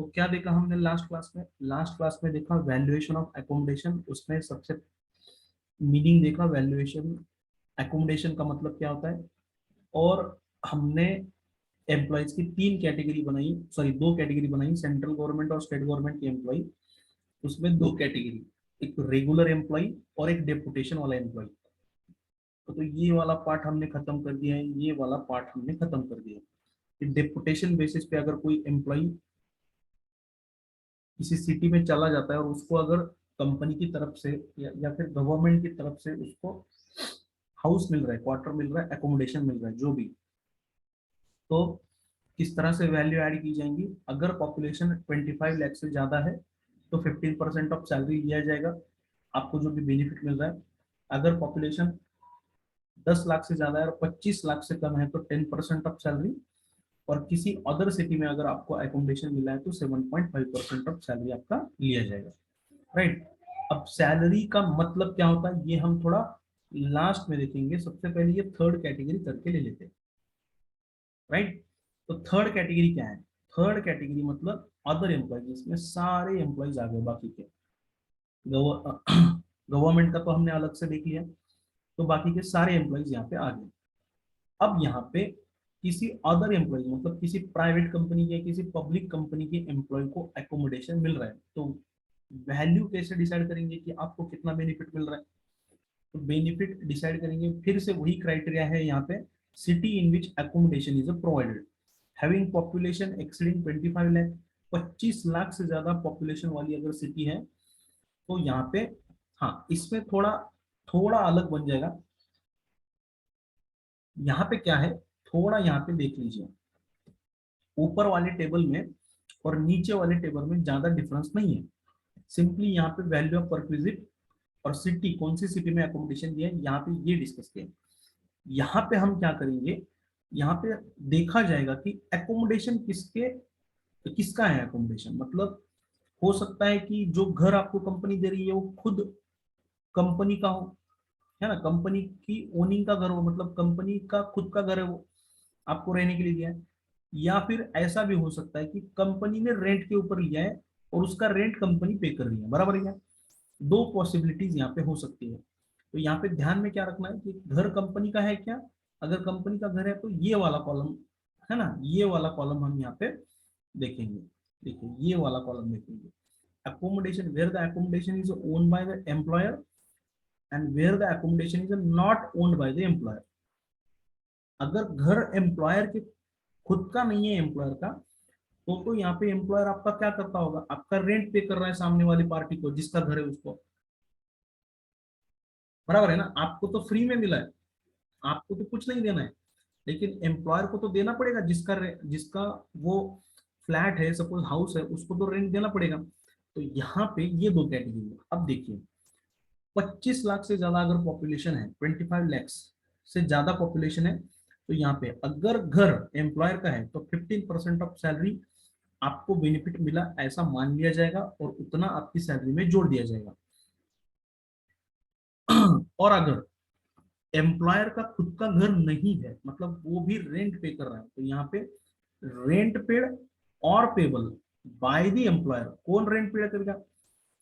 तो क्या देखा हमने लास्ट क्लास में देखा वैल्यूएशन ऑफ एकोमोडेशन, उसमें सबसे मीनिंग देखा वैल्यूएशन एकोमोडेशन का मतलब क्या होता है, और हमने एम्प्लॉयज की तीन कैटेगरी बनाई, सॉरी दो कैटेगरी बनाई, सेंट्रल गवर्नमेंट और स्टेट गवर्नमेंट के एम्प्लॉय। उसमें दो कैटेगरी, एक रेगुलर एम्प्लॉय और एक डेपुटेशन वाला एम्प्लॉय। तो ये वाला पार्ट हमने खत्म कर दिया है, ये वाला पार्ट हमने खत्म कर दिया है। डेपुटेशन बेसिस पे अगर कोई एम्प्लॉय किसी सिटी में चला जाता है और उसको अगर कंपनी की तरफ से या फिर गवर्नमेंट की तरफ से उसको हाउस मिल रहा है, क्वार्टर मिल रहा है, एकोमोडेशन मिल रहा है, जो भी, तो किस तरह से वैल्यू ऐड की जाएंगी। अगर पॉपुलेशन 25 लाख से ज्यादा है तो 15% ऑफ सैलरी लिया जाएगा, आपको जो भी बेनिफिट मिल रहा है। अगर पॉपुलेशन 10 लाख से ज्यादा है और 25 लाख से कम है तो 10% ऑफ सैलरी, और किसी अदर सिटी में अगर आपको एकोमोडेशन मिला है तो 7.5% ऑफ सैलरी आपका लिया जाएगा। राइट। अब सैलरी का मतलब क्या होता है ये हम थोड़ा लास्ट में देखेंगे, सबसे पहले ये थर्ड कैटेगरी करके ले लेते हैं। राइट। तो थर्ड कैटेगरी क्या है? थर्ड कैटेगरी मतलब अदर एम्प्लॉय, जिसमें सारे एम्प्लॉयज आ गए बाकी के। गवर्नमेंट का तो हमने अलग से देख लिया, तो बाकी के सारे एम्प्लॉयज यहाँ पे आ गए। अब यहाँ पे किसी अदर एम्प्लॉय मतलब किसी प्राइवेट कंपनी के, किसी पब्लिक कंपनी के एम्प्लॉय को एकोमोडेशन मिल रहा है, तो वैल्यू कैसे डिसाइड करेंगे कि आपको कितना बेनिफिट मिल रहा है? तो बेनिफिट डिसाइड करेंगे, फिर से वही क्राइटेरिया है यहाँ पे, city in which accommodation is provided having population exceeding 25 lakh. 25 lakh से ज्यादा पॉपुलेशन वाली अगर सिटी है तो यहाँ पे, हाँ इसमें थोड़ा थोड़ा अलग बन जाएगा। यहाँ पे क्या है, थोड़ा यहाँ पे देख लीजिए, ऊपर वाले टेबल में और नीचे वाले टेबल में ज्यादा डिफरेंस नहीं है। सिंपली यहाँ पे वैल्यू ऑफ परक्विजिट और सिटी, कौन सी सिटी में एकोमोडेशन दिया है, यहाँ पे ये डिस्कस किया। यहाँ पे हम क्या करेंगे, यहाँ पे देखा जाएगा कि एकोमोडेशन किसका है। एकोमोडेशन मतलब हो सकता है कि जो घर आपको कंपनी दे रही है वो खुद कंपनी का हो, है ना, कंपनी की ओनिंग का घर हो, मतलब कंपनी का खुद का घर है वो आपको रहने के लिए दिया है। या फिर ऐसा भी हो सकता है कि कंपनी ने रेंट के ऊपर लिया है और उसका रेंट कंपनी पे कर रही है, बराबर है क्या? दो पॉसिबिलिटीज यहाँ पे हो सकती है। तो यहाँ पे ध्यान में क्या रखना है कि घर कंपनी का है क्या। अगर कंपनी का घर है तो ये वाला कॉलम, है ना, ये वाला कॉलम हम यहाँ पे देखेंगे। देखिए ये वाला कॉलम देखेंगे, accommodation where the accommodation is owned by the employer and where the accommodation is not owned by the employer। अगर घर एम्प्लॉयर के खुद का नहीं है, एम्प्लॉयर का, तो यहाँ पे एम्प्लॉयर आपका क्या करता होगा, आपका रेंट पे कर रहा है सामने वाली पार्टी को, जिसका घर है उसको, बराबर है ना। आपको तो फ्री में मिला है, आपको तो कुछ नहीं देना है, लेकिन एम्प्लॉयर को तो देना पड़ेगा, जिसका वो फ्लैट है, सपोज हाउस है, उसको तो रेंट देना पड़ेगा। तो यहाँ पे ये दो कैटेगरी है। अब देखिए 25 लाख से ज्यादा अगर पॉपुलेशन है, 25 लैक्स से ज्यादा पॉपुलेशन है, तो यहाँ पे अगर घर एम्प्लॉयर का है तो 15% ऑफ सैलरी आपको बेनिफिट मिला ऐसा मान लिया जाएगा और उतना आपकी सैलरी में जोड़ दिया जाएगा। और अगर एम्प्लॉयर का खुद का घर नहीं है, मतलब वो भी रेंट पे कर रहा है, तो यहाँ पे रेंट पेड और पेबल बाय द एम्प्लॉयर। कौन रेंट पेड करेगा?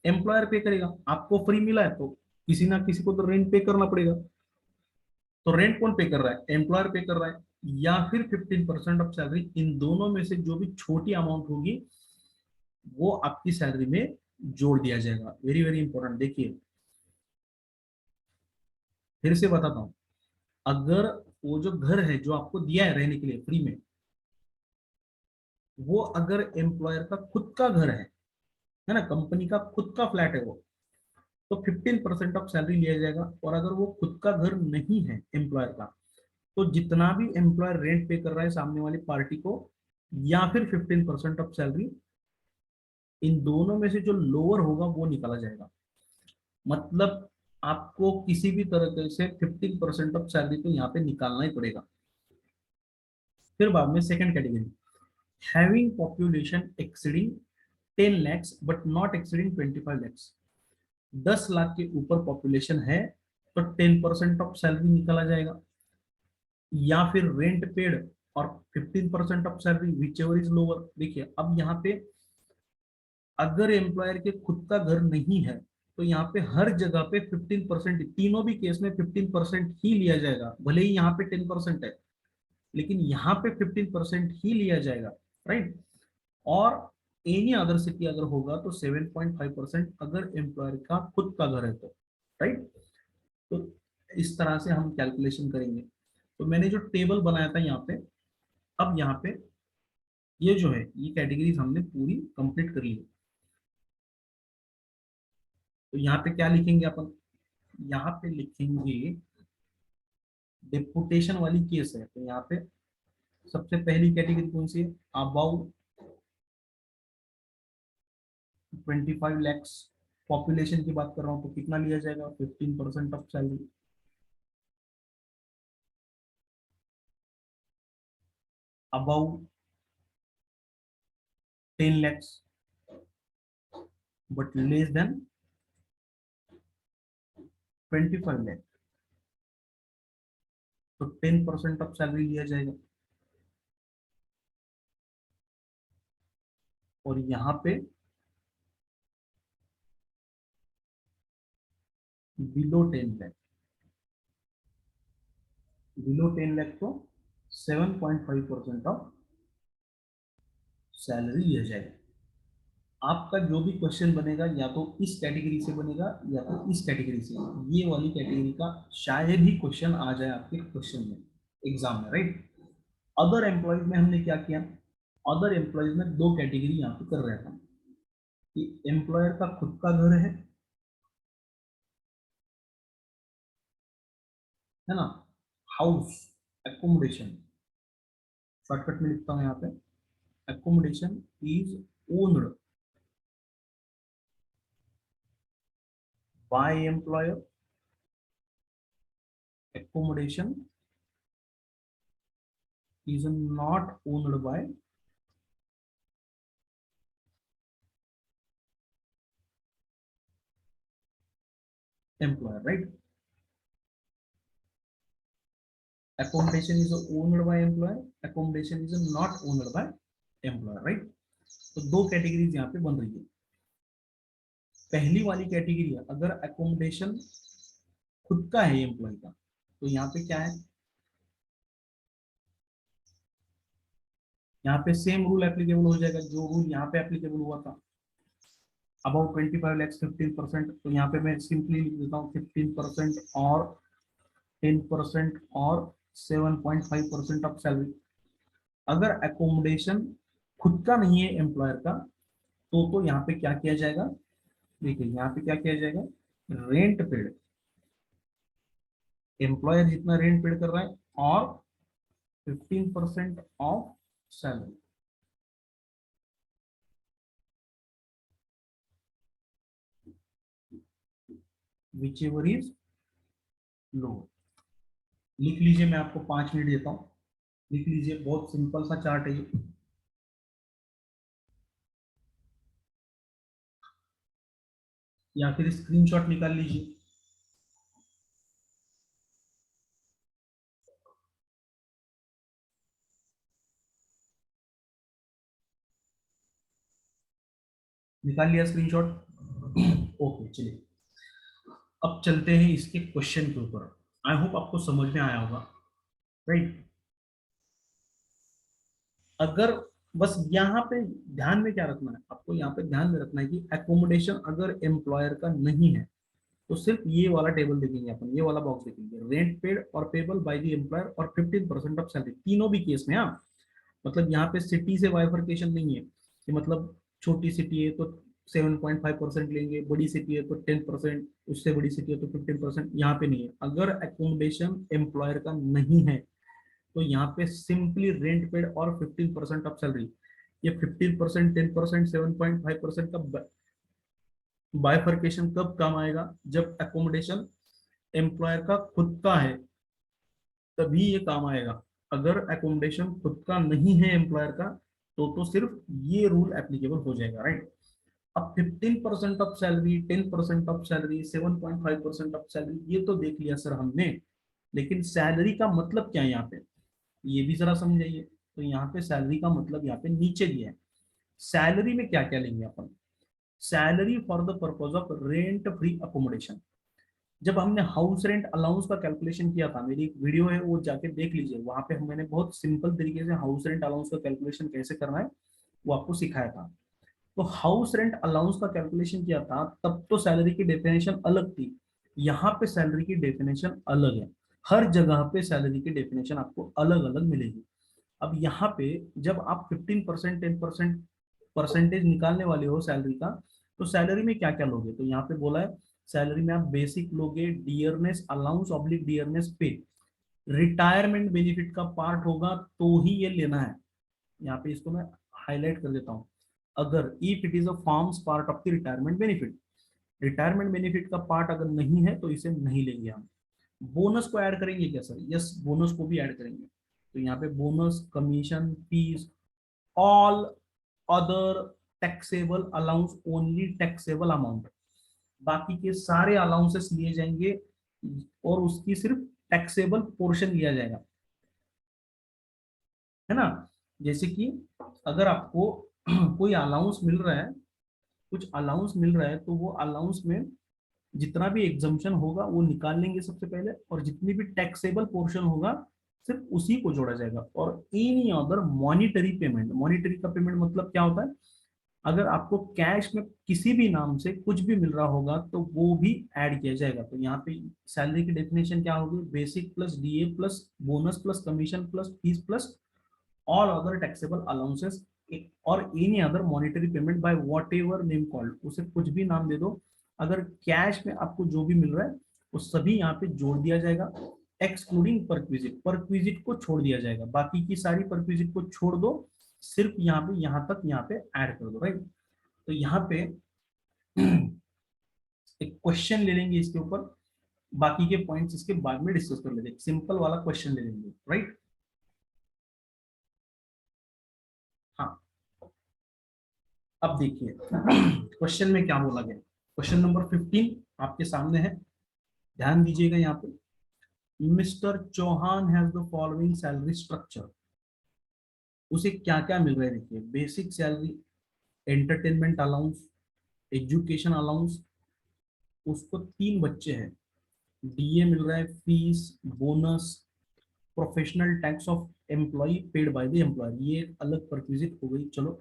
एम्प्लॉयर पे करेगा। आपको फ्री मिला है तो किसी ना किसी को तो रेंट पे करना पड़ेगा। तो रेंट कौन पे कर रहा है? एम्प्लॉयर पे कर रहा है, या फिर 15% ऑफ सैलरी, इन दोनों में से जो भी छोटी अमाउंट होगी वो आपकी सैलरी में जोड़ दिया जाएगा। Very very important. देखिए फिर से बताता हूँ, अगर वो जो घर है जो आपको दिया है रहने के लिए फ्री में, वो अगर एम्प्लॉयर का खुद का घर है ना, कंपनी का खुद का फ्लैट है वो, तो 15% ऑफ सैलरी लिया जाएगा। और अगर वो खुद का घर नहीं है एम्प्लॉयर का, तो जितना भी एम्प्लॉयर रेंट पे कर रहा है सामने वाली पार्टी को, या फिर 15% ऑफ सैलरी, इन दोनों में से जो लोअर होगा वो निकाला जाएगा। मतलब आपको किसी भी तरह से 15% ऑफ सैलरी तो यहाँ पे निकालना ही पड़ेगा। फिर बाद में second category, having population exceeding 10 lakhs but not exceeding 25 lakhs। 10 lakh के ऊपर पॉपुलेशन है तो 10% ऑफ सैलरी निकाला जाएगा, या फिर रेंट पेड और 15% of salary, which ever is lower. देखिए अब यहाँ पे अगर एम्प्लॉयर के खुद का घर नहीं है तो यहाँ पे हर जगह पे 15%, तीनों भी केस में 15% ही लिया जाएगा, भले ही यहाँ पे 10% है लेकिन यहाँ पे 15% ही लिया जाएगा, राइट। और एनी अदर सिटी अगर होगा तो 7.5% अगर एम्प्लॉयर का खुद का घर है तो, राइट। तो इस तरह से हम कैलकुलेशन करेंगे। तो मैंने जो टेबल बनाया था यहाँ पे, अब यहाँ पे ये जो है ये कैटेगरीज हमने पूरी कंप्लीट कर ली। तो यहाँ पे क्या लिखेंगे अपन, यहाँ पे लिखेंगे डेपुटेशन वाली केस है, तो यहाँ पे सबसे पहली कैटेगरी कौन सी है, अबाउ 25 lakhs। पॉपुलेशन की बात कर रहा हूँ तो कितना लिया जाएगा, 15% of salary. About 10 lakhs but less than 25 lakhs, तो 10% ऑफ सैलरी लिया जाएगा। और यहाँ पे बिलो 10 लाख, बिलो 10 लाख को 7.5% ऑफ सैलरी लिया जाएगा। आपका जो भी क्वेश्चन बनेगा या तो इस कैटेगरी से बनेगा या तो इस कैटेगरी से, ये वाली कैटेगरी का शायद ही क्वेश्चन आ जाए आपके क्वेश्चन में, एग्जाम में, राइट। अदर एम्प्लॉयज में हमने क्या किया, अदर एम्प्लॉयज में दो कैटेगरी यहाँ पे कर रहे थे कि एम्प्लॉयर का खुद का घर है ना, हाउस, एकोमोडेशन, शॉर्टकट में लिखता हूँ यहाँ पे, accommodation is owned by employer, accommodation is not owned by employer, right? Accommodation is owned by employer, accommodation is not owned by employer, right? तो दो कैटेगरीज यहाँ पे बन रही है। पहली वाली कैटेगरी है अगर एकोमोडेशन खुद का है एम्प्लॉय का, तो यहाँ पे क्या है, यहाँ पे सेम रूल एप्लीकेबल हो जाएगा जो रूल यहाँ पे एप्लीकेबल हुआ था, अबाउट 25 lakhs 15%। तो यहाँ पे मैं सिंपली लिख देता हूँ 15% और 10% और 7.5% ऑफ सैलरी। अगर एकोमोडेशन खुद का नहीं है एम्प्लॉयर का, तो यहाँ पे क्या किया जाएगा, देखिए यहाँ पे क्या किया जाएगा, रेंट पेड, एम्प्लॉयर जितना रेंट पेड कर रहा है और 15% of salary, which ever is low. लिख लीजिए, मैं आपको 5 मिनट देता हूँ, लिख लीजिए, बहुत सिंपल सा चार्ट है ये। या फिर स्क्रीनशॉट निकाल लीजिए। निकाल लिया स्क्रीनशॉट? ओके चलिए, अब चलते हैं इसके क्वेश्चन के ऊपर। आई होप आपको समझ में आया होगा, राइट। अगर बस यहाँ पे ध्यान में क्या रखना है आपको, यहाँ पे ध्यान में रखना है कि एकोमोडेशन अगर एम्प्लॉयर का नहीं है तो सिर्फ ये वाला टेबल देखेंगे अपन, ये वाला बॉक्स देखेंगे, रेंट पेड और पेबल बाय द एम्प्लॉयर और 15% ऑफ सैलरी, तीनों भी केस में। हाँ, मतलब यहाँ पे सिटी से बाइफर्केशन नहीं है कि मतलब छोटी सिटी है तो 7.5% लेंगे, बड़ी सिटी है तो 10%, उससे बड़ी सिटी है तो 15%, यहाँ पे नहीं है। अगर एकोमोडेशन एम्प्लॉयर का नहीं है तो यहाँ पे सिंपली रेंट पेड और 15% ऑफ सैलरी। ये 15%, 10%, 7.5% का बाइफर्केशन कब काम आएगा, जब एकोमोडेशन एम्प्लॉयर का खुद का है तभी ये काम आएगा। अगर एकोमोडेशन खुद का नहीं है एम्प्लॉयर का तो सिर्फ ये रूल एप्लीकेबल हो जाएगा, राइट। अब 15% of salary, 10% of salary, 7.5% of salary, ये तो देख लिया सर हमने, लेकिन सैलरी का मतलब क्या है यहाँ पे, ये भी जरा समझाइए। तो यहाँ पे सैलरी का मतलब यहाँ पे नीचे दिया है। सैलरी में क्या क्या लेंगे अपन, salary for the purpose of rent free accommodation. जब हमने हाउस रेंट अलाउंस का कैलकुलेशन किया था, मेरी एक वीडियो है वो जाके देख लीजिए, वहां पे मैंने बहुत सिंपल तरीके से हाउस रेंट अलाउंस का कैलकुलेशन कैसे करना है वो आपको सिखाया था। तो हाउस रेंट अलाउंस का कैलकुलेशन किया था तब तो सैलरी की डेफिनेशन अलग थी, यहाँ पे सैलरी की डेफिनेशन अलग है। हर जगह पे सैलरी की डेफिनेशन आपको अलग अलग मिलेगी। अब यहाँ पे जब आप 15% 10% परसेंटेज निकालने वाले हो सैलरी का, तो सैलरी में क्या क्या लोगे, तो यहाँ पे बोला है सैलरी में आप बेसिक लोगे, डियरनेस अलाउंस ऑब्लिक डियरनेस पे, रिटायरमेंट बेनिफिट का पार्ट होगा तो ही ये लेना है। यहाँ पे इसको मैं हाईलाइट कर देता हूँ, अगर if it is a forms part of the retirement benefit, retirement benefit का पार्ट अगर नहीं है तो इसे नहीं लेंगे हम। बोनस को ऐड करेंगे क्या सर, यस बोनस को भी ऐड करेंगे। तो यहाँ पे bonus, commission, fees, all other taxable allowance, only taxable amount, बाकी के सारे अलाउंसेस लिए जाएंगे और उसकी सिर्फ टैक्सेबल पोर्शन लिया जाएगा, है ना। जैसे कि अगर आपको कोई अलाउंस मिल रहा है, कुछ अलाउंस मिल रहा है, तो वो अलाउंस में जितना भी एग्जम्पशन होगा वो निकाल लेंगे सबसे पहले, और जितनी भी टैक्सेबल पोर्शन होगा सिर्फ उसी को जोड़ा जाएगा। और any other monetary payment, monetary का पेमेंट मतलब क्या होता है, अगर आपको कैश में किसी भी नाम से कुछ भी मिल रहा होगा तो वो भी ऐड किया जाएगा। तो यहाँ पे सैलरी की डेफिनेशन क्या होगी, basic plus DA plus bonus plus commission plus fees plus all other taxable allowances और any other monetary payment by whatever name called, उसे कुछ भी नाम दे दो, अगर कैश में आपको जो भी मिल रहा है वो सभी यहाँ पे जोड़ दिया जाएगा, एक्सक्लूडिंग परक्विजिट, परक्विजिट को छोड़ दिया जाएगा, बाकी की सारी परक्विजिट को छोड़ दो, सिर्फ यहाँ पे यहाँ तक यहाँ पे ऐड कर दो, राइट। तो यहाँ पे एक क्वेश्चन ले लेंगे इसके ऊपर, बाकी के पॉइंट्स इसके बाद में डिस्कस कर लेंगे, सिंपल वाला क्वेश्चन ले लेंगे, राइट। हाँ, अब देखिए क्वेश्चन में क्या बोला गया, क्वेश्चन नंबर 15 आपके सामने है, ध्यान दीजिएगा यहाँ पे। Mister Chauhan has the following salary structure, उसे क्या क्या मिल रहा है, देखिए basic salary, entertainment allowance, education allowance, उसको 3 बच्चे हैं, डीए मिल रहा है, fees, bonus, professional tax of employee paid by the employer, ये एक अलग परक्विजिट हो गई, चलो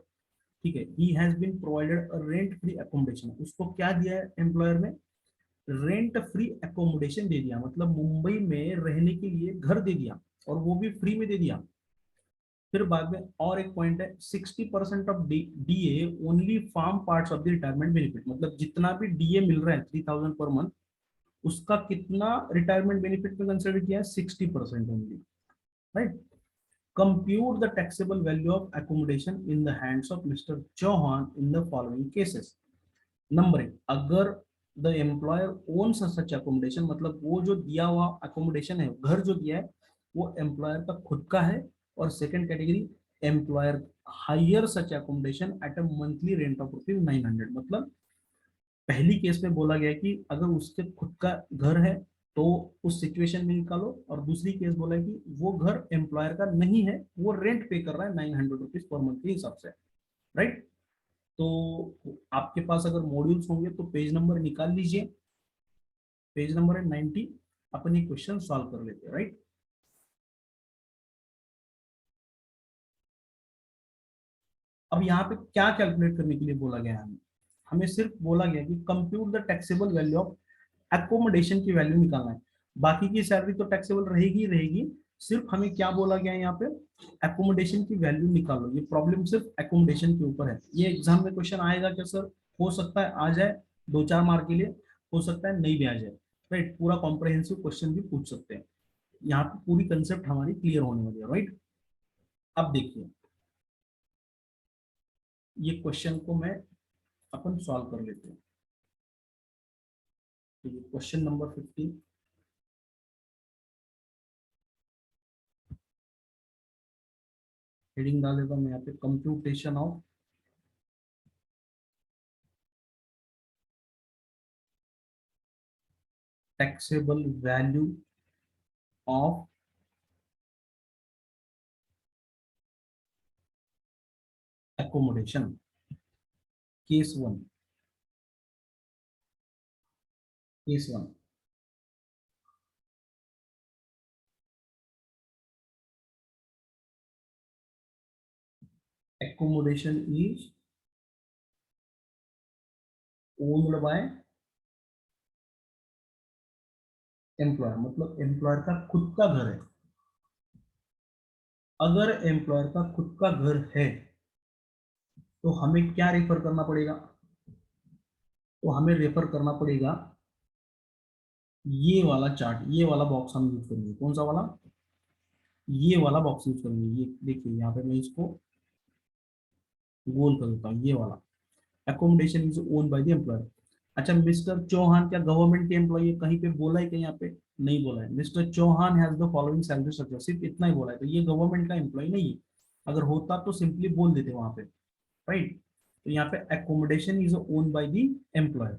ठीक है। He has been provided rent free accommodation, उसको क्या दिया है एम्प्लॉयर में, रेंट फ्री अकोमोडेशन दे दिया, मतलब मुंबई में रहने के लिए घर दे दिया और वो भी फ्री में दे दिया। फिर बाद में और एक पॉइंट है, 60% of DA only form parts of the retirement benefit, मतलब जितना भी डीए मिल रहा है 3000 पर मंथ, उसका कितना रिटायरमेंट बेनिफिट में कंसिडर किया है, 60% only, right. Compute the taxable value of accommodation in the hands of mister Chauhan in the following cases. Number 1, अगर the employer owns such accommodation, मतलब वो जो दिया हुआ अकोमोडेशन है, घर जो दिया है वो एम्प्लॉयर का खुद का है। और second category, employer hire such accommodation at a monthly rent of ₹900, मतलब पहली केस में बोला गया कि अगर उसके खुद का घर है तो उस सिचुएशन में निकालो, और दूसरी केस बोला है कि वो घर एम्प्लॉयर का नहीं है, वो रेंट पे कर रहा है ₹900 पर मंथ के हिसाब से, राइट। तो आपके पास अगर मॉड्यूल्स होंगे तो पेज नंबर निकाल लीजिए, पेज नंबर है 90, अपन ये क्वेश्चन सॉल्व कर लेते हैं, राइट। अब यहाँ पे क्या कैलकुलेट करने के लिए बोला गया है हमें, हमें सिर्फ बोला गया कि compute the taxable value of accommodation की वैल्यू निकालना है, बाकी की सैलरी तो टैक्सेबल रहेगी ही रहेगी, सिर्फ हमें क्या बोला गया है यहाँ पे, एकोमोडेशन की वैल्यू निकालो। ये प्रॉब्लम सिर्फ एकोमोडेशन के ऊपर है, ये एग्जाम में क्वेश्चन आएगा क्या सर, हो सकता है आ जाए 2-4 मार्क के लिए, हो सकता है नहीं भी आ जाए, राइट। पूरा कॉम्प्रहेंसिव क्वेश्चन भी पूछ सकते हैं, यहाँ पे पूरी कंसेप्ट हमारी क्लियर होने वाली है, राइट। अब देखिए ये क्वेश्चन को मैं अपन सॉल्व कर लेते हैं। तो ये क्वेश्चन नंबर 15, हेडिंग डाल देता हूँ मैं यहाँ पे, computation of taxable value of accommodation, case 1। Case one, accommodation is owned by employer, मतलब एम्प्लॉयर का खुद का घर है। अगर एम्प्लॉयर का खुद का घर है तो हमें क्या रेफर करना पड़ेगा, तो हमें रेफर करना पड़ेगा ये वाला चार्ट, ये वाला बॉक्स हम यूज करेंगे। कौन सा वाला, ये वाला बॉक्स यूज करेंगे। ये देखिए यहाँ पे मैं इसको गोल कर देता हूँ, ये वाला accommodation is own by the employer. अच्छा, मिस्टर चौहान क्या गवर्नमेंट के एम्प्लॉय है, कहीं पे बोला है क्या यहाँ पे, नहीं बोला है। Mister Chauhan has the following salary structure, सिर्फ इतना ही बोला है, तो ये गवर्नमेंट का एम्प्लॉय नहीं है। अगर होता तो सिंपली बोल देते वहां पे, राइट। तो यहाँ पे accommodation is own by the employer.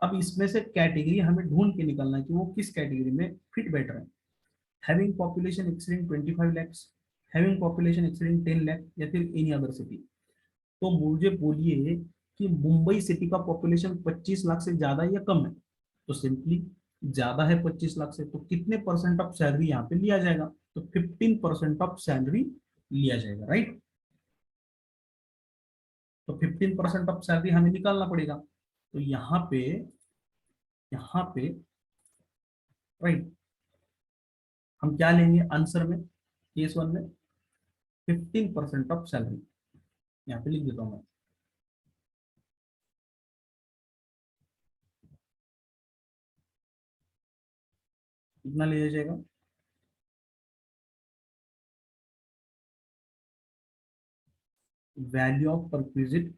अब इसमें से कैटेगरी हमें ढूंढ के निकालना है कि वो किस कैटेगरी में फिट बैठ रहे हैं। Having population exceeding 25 lakhs, having population exceeding 10 lakh, या फिर एनी अदर सिटी। तो मुझे बोलिए कि मुंबई सिटी का पॉपुलेशन 25 लाख से ज्यादा है या कम है, तो सिंपली ज्यादा है 25 लाख से, तो कितने परसेंट ऑफ सैलरी यहाँ पे लिया जाएगा, तो 15% ऑफ सैलरी लिया जाएगा, राइट। तो 15% ऑफ सैलरी हमें निकालना पड़ेगा। तो यहाँ पे राइट, हम क्या लेंगे आंसर में, केस वन में 15% ऑफ सैलरी, यहाँ पे लिख देता हूँ मैं। कितना लिया जाएगा, value of perquisite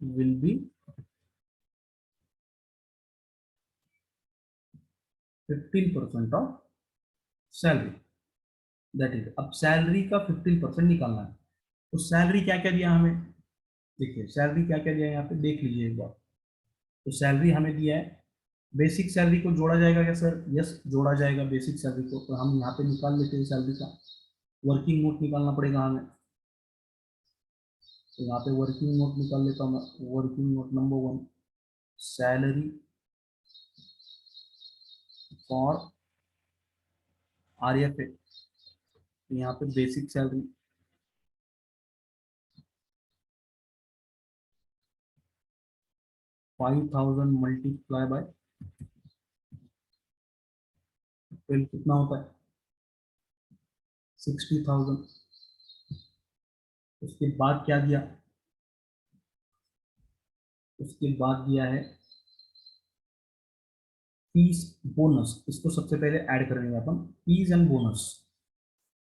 will B 15% of salary, that is. अब सैलरी का 15% निकालना है, तो सैलरी क्या क्या दिया हमें, देखिए सैलरी क्या क्या दिया है यहाँ पे देख लीजिए एक बार। तो सैलरी हमें दिया है, बेसिक सैलरी को जोड़ा जाएगा क्या सर, यस जोड़ा जाएगा बेसिक सैलरी को। तो हम यहाँ पे निकाल लेते हैं सैलरी का, वर्किंग नोट निकालना पड़ेगा हमें। तो यहाँ पे वर्किंग नोट निकाल लेता हूँ मैं। Working note number one, salary for RFA। तो यहाँ पे बेसिक सैलरी 5000 मल्टीप्लाई बाय 12 कितना होता है 60,000। उसके बाद क्या दिया, उसके बाद दिया है फीस बोनस। इसको सबसे पहले ऐड करेंगे अपन, फीस एंड बोनस।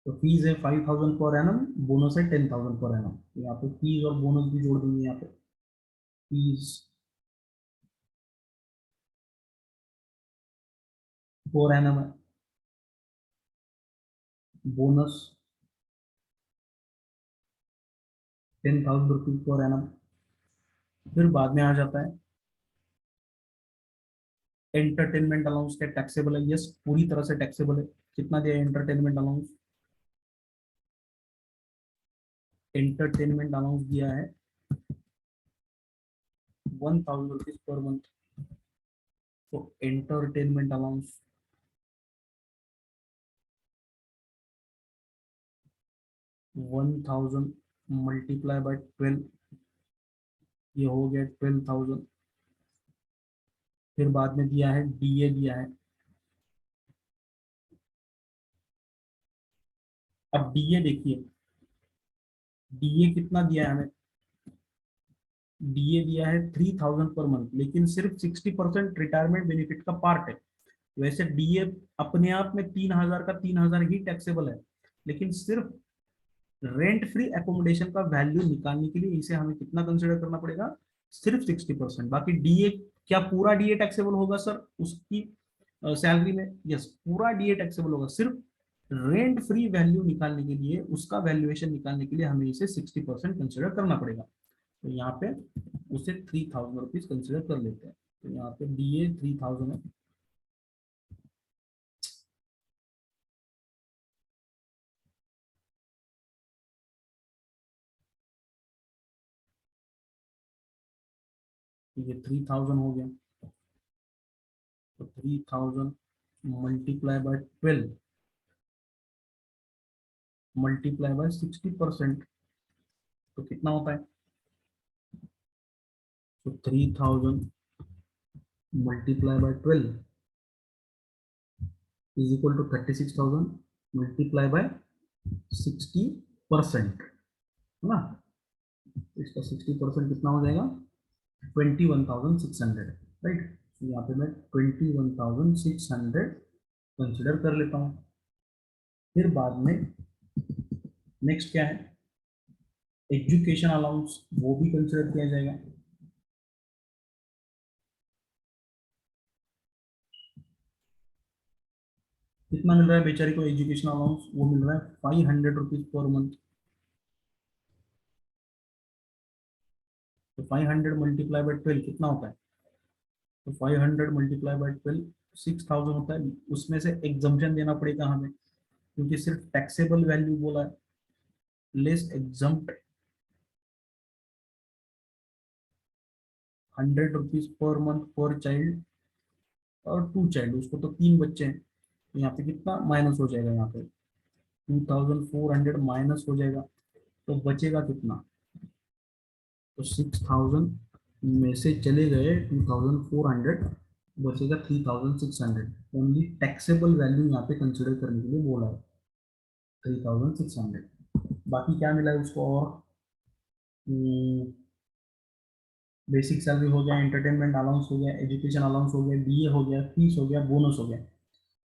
तो फीस है 5000 पर एनम, बोनस है 10,000 पर एनम। यहाँ पे फीस और बोनस भी जोड़ देंगे यहाँ पे। फीस पर एनम है, बोनस 10,000 रुपीज पर एनम। फिर बाद में आ जाता है एंटरटेनमेंट अलाउंस, क्या टैक्सेबल है, यस पूरी तरह से टैक्सेबल है। कितना दिया एंटरटेनमेंट अलाउंस, एंटरटेनमेंट अलाउंस दिया है 1000 रुपीज पर मंथ। तो एंटरटेनमेंट अलाउंस 1000 मल्टीप्लाई बाय 12, ये हो गया 12,000। फिर बाद में दिया है DA दिया है। अब DA देखिए, DA कितना दिया है हमें, DA दिया है 3000 पर मंथ, लेकिन सिर्फ 60% रिटायरमेंट बेनिफिट का पार्ट है। वैसे DA अपने आप में 3000 का 3000 ही टैक्सेबल है, लेकिन सिर्फ रेंट फ्री एकोमोडेशन का वैल्यू निकालने के लिए इसे हमें कितना कंसिडर करना पड़ेगा, सिर्फ 60%। बाकी DA, क्या पूरा DA टैक्सेबल होगा सर उसकी सैलरी में, यस पूरा DA टैक्सेबल होगा। सिर्फ रेंट फ्री वैल्यू निकालने के लिए, उसका वैल्यूएशन निकालने के लिए हमें इसे 60% कंसिडर करना पड़ेगा। तो यहाँ पे उसे 3000 रुपीज कंसिडर कर लेते हैं। तो यहाँ पे DA 3000 है। तो ये 3000 हो गया, तो 3000 मल्टीप्लाई बाय 12 मल्टीप्लाई बाय 60%, तो कितना होता है? तो 3000 multiply by 12 is equal to 36,000 multiply by 60%, है ना? इसका 60% कितना हो जाएगा? 21,600, राइट? तो यहाँ पे मैं 21,600 कंसिडर कर लेता हूँ। फिर बाद में नेक्स्ट क्या है? एजुकेशन अलाउंस, वो भी कंसिडर किया जाएगा। कितना मिल रहा है बेचारी को एजुकेशन अलाउंस? वो मिल रहा है 500 रुपीज पर मंथ। तो 500 मल्टीप्लाई बाय 12 कितना होता है? तो 500 मल्टीप्लाई बाय 12 6000 होता है। उसमें से एग्जम्पशन देना पड़ेगा हमें, क्योंकि सिर्फ टैक्सेबल वैल्यू बोला है, less exempt 100 rupees per month पर चाइल्ड और 2 चाइल्ड, उसको तो 3 बच्चे हैं, तो यहाँ पे कितना माइनस हो जाएगा? यहाँ पे 2400 माइनस हो जाएगा, तो बचेगा कितना? तो 6000 में से चले गए 2400, बचेगा 3600। ओनली टैक्सेबल वैल्यू यहाँ पे कंसिडर करने के लिए बोला है 3600। बाकी क्या मिला है उसको? और बेसिक सैलरी हो गया, एंटरटेनमेंट अलाउंस हो गया, एजुकेशन अलाउंस हो गया, डीए हो गया, फीस हो गया, बोनस हो गया।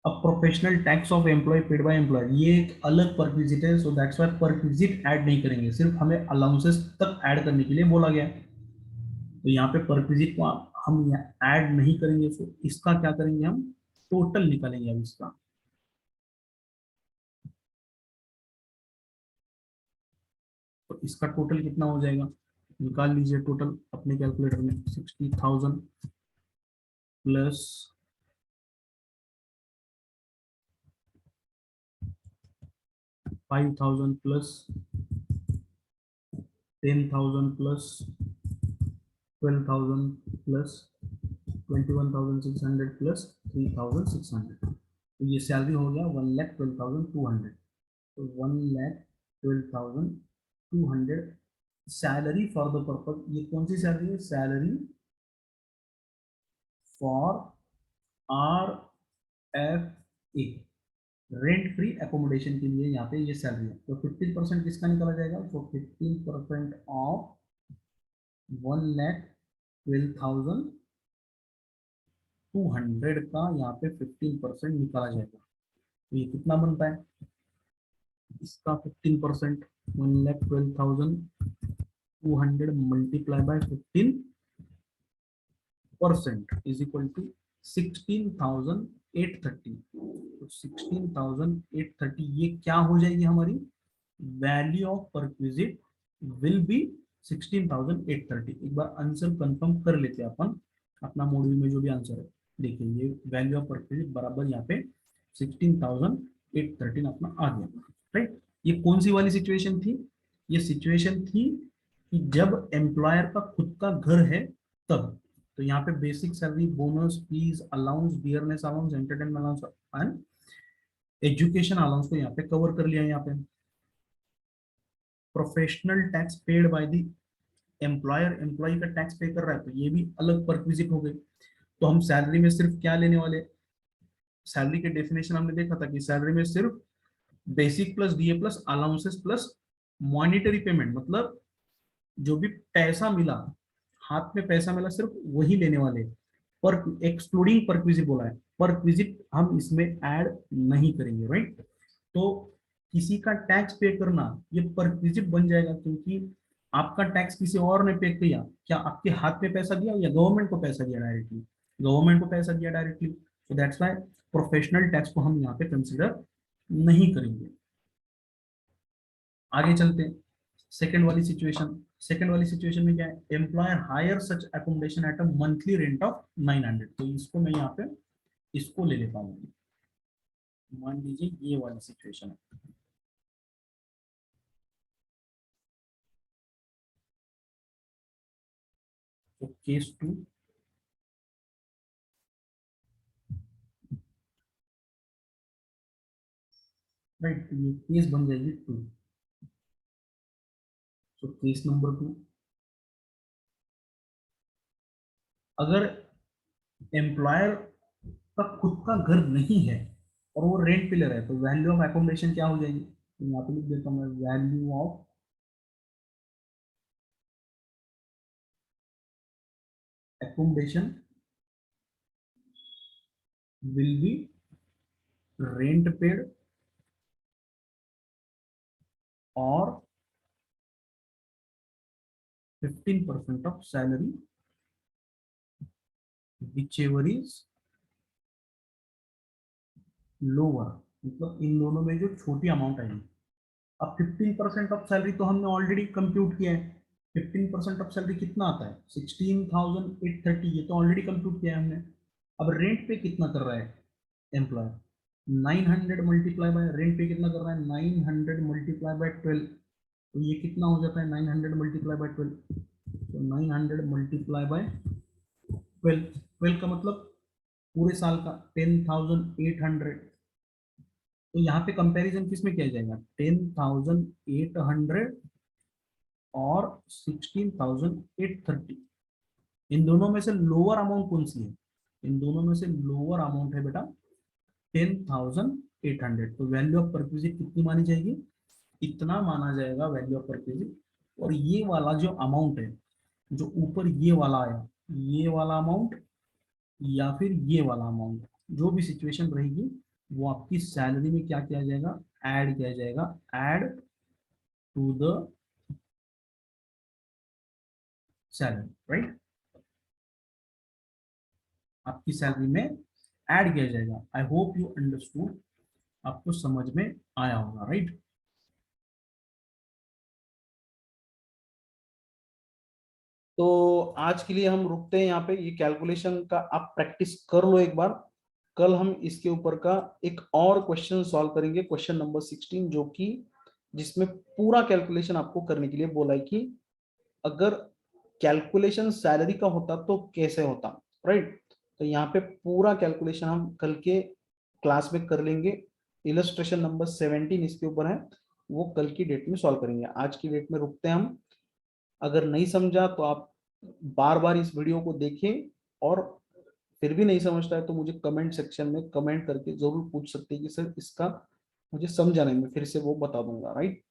अब professional tax of employee paid by employer, ये एक अलग परक्विजिट है, so that's why perquisite add नहीं करेंगे, सिर्फ हमें अलाउंसेस तक ऐड करने के लिए बोला गया। तो यहाँ पे परक्विजिट को हम ऐड नहीं करेंगे, सो इसका क्या करेंगे? हम टोटल निकालेंगे अब इसका। तो इसका टोटल कितना हो जाएगा? निकाल लीजिए टोटल अपने कैलकुलेटर में। 60,000 plus 5,000 plus 10,000 plus 12,000 plus 21,600 plus 3,600, तो ये सैलरी हो गया 1,12,200। तो 1,12,200 सैलरी फॉर द पर्पज, ये कौन सी सैलरी है? Salary for R F A, rent free accommodation के लिए यहाँ पे ये सैलरी है। तो 15% किसका निकाला जाएगा? तो 15% ऑफ 1,12,200 का यहाँ पे 15% निकाला जाएगा। तो ये कितना बनता है? इसका 15% 1,12,200 multiply by 15% is equal to 16,830। तो 16,830 ये क्या हो जाएगी हमारी? Value of perquisite will be 16,830। एक बार आंसर कंफर्म कर लेते हैं अपन, अपना मॉड्यूल में जो भी आंसर है। देखिए ये वैल्यू ऑफ परक्विजिट बराबर यहाँ पे 16,813 अपना आ गया, राइट? ये कौन सी वाली सिचुएशन थी? ये सिचुएशन थी कि जब एम्प्लॉयर का खुद का घर है तब। तो यहाँ पे basic salary, bonus, fees, allowance, dearness allowance, entertainment allowance and education allowance को यहाँ पे कवर कर लिया। यहाँ पे professional tax paid by the employer, employee का टैक्स पे कर रहा है, तो ये भी अलग परक्विजिट हो गई। तो हम सैलरी में सिर्फ क्या लेने वाले? सैलरी के डेफिनेशन हमने देखा था कि सैलरी में सिर्फ basic plus DA plus allowances plus monetary payment, मतलब जो भी पैसा मिला, हाथ में पैसा मिला, सिर्फ वही लेने वाले। पर एक्सक्लूडिंग परक्विजिट बोला है, परक्विजिट हम इसमें ऐड नहीं करेंगे, राइट? तो किसी का टैक्स पे करना ये परक्विजिट बन जाएगा, क्योंकि आपका टैक्स किसी और ने पे किया, क्या आपके हाथ में पैसा दिया या गवर्नमेंट को पैसा दिया डायरेक्टली? गवर्नमेंट को पैसा दिया डायरेक्टली, तो दैट्स व्हाई प्रोफेशनल टैक्स को हम यहाँ पे कंसिडर नहीं करेंगे। आगे चलते हैं। सेकंड वाली सिचुएशन में क्या है? Employer hire such accommodation at a monthly rent of 900। तो इसको मैं यहाँ पे इसको ले लेता हूँ। मान लीजिए ये वाली सिचुएशन है। तो केस 2, राइट, ये केस बन जाएगी 2। तो केस नंबर 2, अगर एम्प्लॉयर का खुद का घर नहीं है और वो रेंट पे ले रहा है, तो वैल्यू ऑफ एकोमोडेशन क्या हो जाएगी? तो यहाँ पे लिख देता हूँ मैं, value of accommodation will be rent paid और 15% of salary whichever is lower. मतलब इन दोनों में जो छोटी अमाउंट आएगी। अब 15% ऑफ सैलरी तो हमने ऑलरेडी कंप्यूट किया है। 15% ऑफ सैलरी कितना आता है? 16,830, ये तो ऑलरेडी कंप्यूट किया है हमने। अब रेंट पे कितना कर रहा है एम्प्लॉयर? 900 मल्टीप्लाई बाय, रेंट पे कितना कर रहा है? 900 मल्टीप्लाई बाय 12। तो ये कितना हो जाता है 900 मल्टीप्लाई बाय 12? तो 900 मल्टीप्लाई बाय 12, 12 का मतलब पूरे साल का 10,800। तो यहाँ पे कंपैरिजन किस में किया जाएगा? 10,800 और 16,830, इन दोनों में से लोअर अमाउंट कौन सी है? इन दोनों में से लोअर अमाउंट है बेटा 10,800। तो वैल्यू ऑफ परक्विजिट कितनी मानी जाएगी? इतना माना जाएगा वैल्यू ऑफ परक्विजिट। और ये वाला जो अमाउंट है, जो ऊपर ये वाला आया, ये वाला अमाउंट या फिर ये वाला अमाउंट, जो भी सिचुएशन रहेगी, वो आपकी सैलरी में क्या किया जाएगा? ऐड किया जाएगा। Add to the salary, right, आपकी सैलरी में ऐड किया जाएगा। आई होप यू अंडरस्टूड, आपको समझ में आया होगा, राइट। तो आज के लिए हम रुकते हैं यहाँ पे। ये कैलकुलेशन का आप प्रैक्टिस कर लो एक बार। कल हम इसके ऊपर का एक और क्वेश्चन सॉल्व करेंगे, क्वेश्चन नंबर 16, जो कि जिसमें पूरा कैलकुलेशन आपको करने के लिए बोला है कि अगर कैलकुलेशन सैलरी का होता तो कैसे होता, राइट। तो यहाँ पे पूरा कैलकुलेशन हम कल के क्लास में कर लेंगे। इलस्ट्रेशन नंबर 17 इसके ऊपर है, वो कल की डेट में सॉल्व करेंगे। आज की डेट में रुकते हैं हम। अगर नहीं समझा तो आप बार बार इस वीडियो को देखें, और फिर भी नहीं समझता है तो मुझे कमेंट सेक्शन में कमेंट करके जरूर पूछ सकते हैं कि सर इसका मुझे समझा नहीं, मैं फिर से वो बता दूंगा, राइट।